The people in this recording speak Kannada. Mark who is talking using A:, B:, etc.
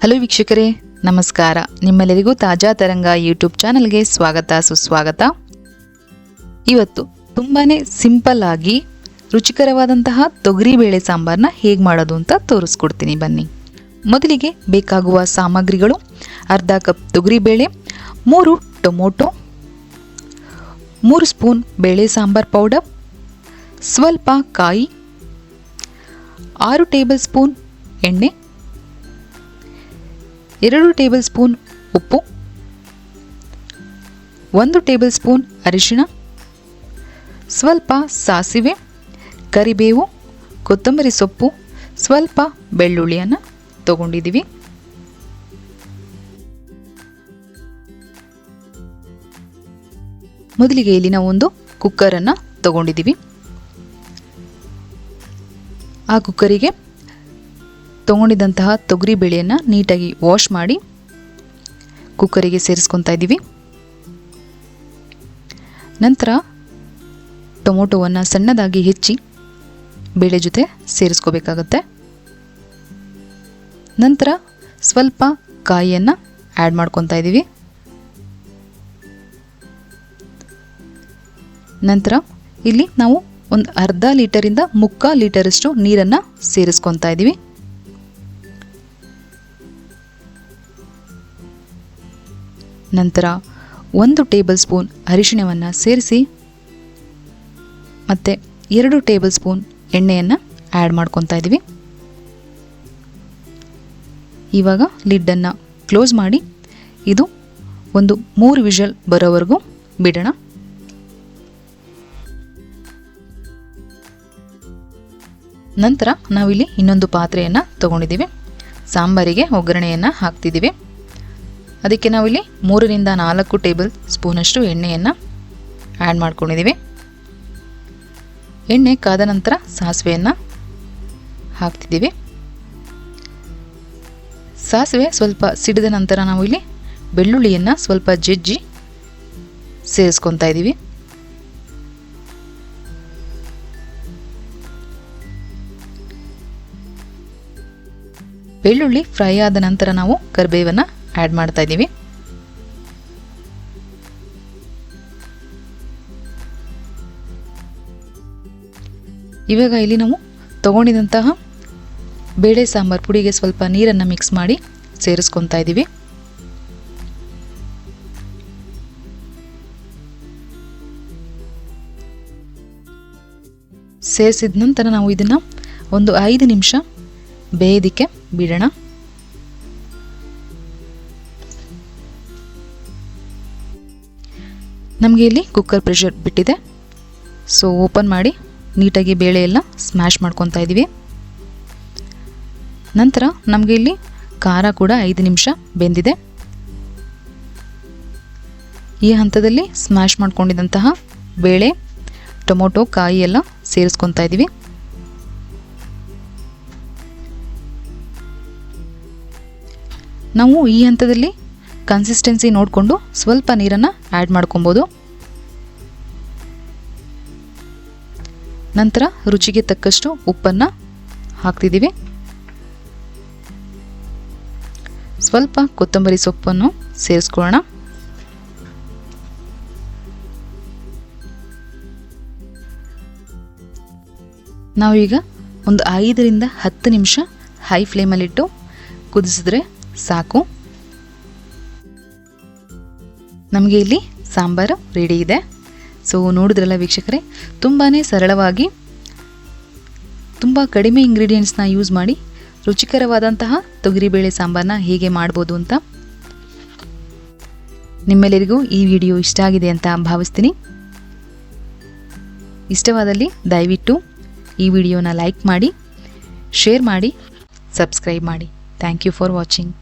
A: ಹಲೋ ವೀಕ್ಷಕರೇ, ನಮಸ್ಕಾರ. ನಿಮ್ಮೆಲ್ಲರಿಗೂ ತಾಜಾ ತರಂಗ ಯೂಟ್ಯೂಬ್ ಚಾನಲ್ಗೆ ಸ್ವಾಗತ ಸುಸ್ವಾಗತ. ಇವತ್ತು ತುಂಬಾನೇ ಸಿಂಪಲ್ ಆಗಿ ರುಚಿಕರವಾದಂತಹ ತೊಗರಿಬೇಳೆ ಸಾಂಬಾರನ್ನ ಹೇಗೆ ಮಾಡೋದು ಅಂತ ತೋರಿಸ್ಕೊಡ್ತೀನಿ ಬನ್ನಿ. ಮೊದಲಿಗೆ ಬೇಕಾಗುವ ಸಾಮಗ್ರಿಗಳು: ಅರ್ಧ ಕಪ್ ತೊಗರಿಬೇಳೆ, 3 ಟೊಮೊಟೊ, 3 ಸ್ಪೂನ್ ಬೇಳೆ ಸಾಂಬಾರ್ ಪೌಡರ್, ಸ್ವಲ್ಪ ಕಾಯಿ, 6 ಟೇಬಲ್ ಸ್ಪೂನ್ ಎಣ್ಣೆ, 2 ಟೇಬಲ್ ಸ್ಪೂನ್ ಉಪ್ಪು, 1 ಟೇಬಲ್ ಸ್ಪೂನ್ ಅರಿಶಿಣ, ಸ್ವಲ್ಪ ಸಾಸಿವೆ, ಕರಿಬೇವು, ಕೊತ್ತಂಬರಿ ಸೊಪ್ಪು, ಸ್ವಲ್ಪ ಬೆಳ್ಳುಳ್ಳಿಯನ್ನು ತಗೊಂಡಿದ್ದೀವಿ. ಮೊದಲಿಗೆ ಇಲ್ಲಿ ನಾವು ಒಂದು ಕುಕ್ಕರನ್ನು ತಗೊಂಡಿದ್ದೀವಿ. ಆ ಕುಕ್ಕರಿಗೆ ತಗೊಂಡಿದ್ದಂತಹ ತೊಗರಿ ಬೇಳೆಯನ್ನು ನೀಟಾಗಿ ವಾಶ್ ಮಾಡಿ ಕುಕ್ಕರಿಗೆ ಸೇರಿಸ್ಕೊತಾ ಇದ್ದೀವಿ. ನಂತರ ಟೊಮೊಟೊವನ್ನು ಸಣ್ಣದಾಗಿ ಹೆಚ್ಚಿ ಬೇಳೆ ಜೊತೆ ಸೇರಿಸ್ಕೋಬೇಕಾಗತ್ತೆ. ನಂತರ ಸ್ವಲ್ಪ ಕಾಯಿಯನ್ನು ಆ್ಯಡ್ ಮಾಡ್ಕೊತಾ ಇದ್ದೀವಿ. ನಂತರ ಇಲ್ಲಿ ನಾವು ಒಂದು ಅರ್ಧ ಲೀಟರಿಂದ 3/4 ಲೀಟರಷ್ಟು ನೀರನ್ನು ಸೇರಿಸ್ಕೊತಾ ಇದ್ದೀವಿ. ನಂತರ 1 ಟೇಬಲ್ ಸ್ಪೂನ್ ಅರಿಶಿಣವನ್ನು ಸೇರಿಸಿ ಮತ್ತು 2 ಟೇಬಲ್ ಸ್ಪೂನ್ ಎಣ್ಣೆಯನ್ನು ಆ್ಯಡ್ ಮಾಡ್ಕೊತಾ ಇದ್ದೀವಿ. ಇವಾಗ ಲಿಡ್ಡನ್ನು ಕ್ಲೋಸ್ ಮಾಡಿ ಇದು ಒಂದು 3 ವಿಷಲ್ ಬರೋವರೆಗೂ ಬಿಡೋಣ. ನಂತರ ನಾವಿಲ್ಲಿ ಇನ್ನೊಂದು ಪಾತ್ರೆಯನ್ನು ತಗೊಂಡಿದ್ದೀವಿ. ಸಾಂಬಾರಿಗೆ ಒಗ್ಗರಣೆಯನ್ನು ಹಾಕ್ತಿದ್ದೀವಿ. ಅದಕ್ಕೆ ನಾವಿಲ್ಲಿ 3 ರಿಂದ 4 ಟೇಬಲ್ ಸ್ಪೂನಷ್ಟು ಎಣ್ಣೆಯನ್ನು ಆ್ಯಡ್ ಮಾಡ್ಕೊಂಡಿದ್ದೀವಿ. ಎಣ್ಣೆ ಕಾದ ನಂತರ ಸಾಸಿವೆಯನ್ನು ಹಾಕ್ತಿದ್ದೀವಿ. ಸಾಸಿವೆ ಸ್ವಲ್ಪ ಸಿಡಿದ ನಂತರ ನಾವು ಇಲ್ಲಿ ಬೆಳ್ಳುಳ್ಳಿಯನ್ನು ಸ್ವಲ್ಪ ಜಜ್ಜಿ ಸೇರಿಸ್ಕೊತಾ ಇದ್ದೀವಿ. ಬೆಳ್ಳುಳ್ಳಿ ಫ್ರೈ ಆದ ನಂತರ ನಾವು ಕರಿಬೇವನ್ನು ಆ್ಯಡ್ ಮಾಡ್ತಾ ಇದ್ದೀವಿ. ಇವಾಗ ಇಲ್ಲಿ ನಾವು ತಗೊಂಡಿದ್ದಂತಹ ಬೇಳೆ ಸಾಂಬಾರ್ ಪುಡಿಗೆ ಸ್ವಲ್ಪ ನೀರನ್ನು ಮಿಕ್ಸ್ ಮಾಡಿ ಸೇರಿಸ್ಕೊತಾ ಇದ್ದೀವಿ. ಸೇರಿಸಿದ ನಂತರ ನಾವು ಇದನ್ನು ಒಂದು 5 ನಿಮಿಷ ಬೇಯೋದಕ್ಕೆ ಬಿಡೋಣ. ನಮಗೆ ಇಲ್ಲಿ ಕುಕ್ಕರ್ ಪ್ರೆಷರ್ ಬಿಟ್ಟಿದೆ. ಸೊ ಓಪನ್ ಮಾಡಿ ನೀಟಾಗಿ ಬೇಳೆ ಎಲ್ಲ ಸ್ಮ್ಯಾಶ್ ಮಾಡ್ಕೊತಾ ಇದ್ದೀವಿ. ನಂತರ ನಮಗೆ ಇಲ್ಲಿ ಖಾರ ಕೂಡ 5 ನಿಮಿಷ ಬೆಂದಿದೆ. ಈ ಹಂತದಲ್ಲಿ ಸ್ಮ್ಯಾಶ್ ಮಾಡ್ಕೊಂಡಿದ್ದಂತಹ ಬೇಳೆ, ಟೊಮೊಟೊ, ಕಾಯಿ ಎಲ್ಲ ಸೇರಿಸ್ಕೊತಾ ಇದ್ದೀವಿ. ನಾವು ಈ ಹಂತದಲ್ಲಿ ಕನ್ಸಿಸ್ಟೆನ್ಸಿ ನೋಡಿಕೊಂಡು ಸ್ವಲ್ಪ ನೀರನ್ನು ಆ್ಯಡ್ ಮಾಡ್ಕೊಬೋದು. ನಂತರ ರುಚಿಗೆ ತಕ್ಕಷ್ಟು ಉಪ್ಪನ್ನು ಹಾಕ್ತಿದ್ದೀವಿ. ಸ್ವಲ್ಪ ಕೊತ್ತಂಬರಿ ಸೊಪ್ಪನ್ನು ಸೇರಿಸ್ಕೊಳ್ಳೋಣ. ನಾವೀಗ ಒಂದು 5 ರಿಂದ 10 ನಿಮಿಷ ಹೈ ಫ್ಲೇಮಲ್ಲಿಟ್ಟು ಕುದಿಸಿದ್ರೆ ಸಾಕು. ನಮಗೆ ಇಲ್ಲಿ ಸಾಂಬಾರು ರೆಡಿ ಇದೆ. ಸೊ ನೋಡಿದ್ರಲ್ಲ ವೀಕ್ಷಕರೇ, ತುಂಬಾ ಸರಳವಾಗಿ ತುಂಬ ಕಡಿಮೆ ಇಂಗ್ರೀಡಿಯೆಂಟ್ಸ್ನ ಯೂಸ್ ಮಾಡಿ ರುಚಿಕರವಾದಂತಹ ತೊಗರಿಬೇಳೆ ಸಾಂಬಾರನ್ನ ಹೇಗೆ ಮಾಡ್ಬೋದು ಅಂತ. ನಿಮ್ಮೆಲ್ಲರಿಗೂ ಈ ವಿಡಿಯೋ ಇಷ್ಟ ಆಗಿದೆ ಅಂತ ಭಾವಿಸ್ತೀನಿ. ಇಷ್ಟವಾದಲ್ಲಿ ದಯವಿಟ್ಟು ಈ ವಿಡಿಯೋನ ಲೈಕ್ ಮಾಡಿ, ಶೇರ್ ಮಾಡಿ, ಸಬ್ಸ್ಕ್ರೈಬ್ ಮಾಡಿ. Thank you for watching.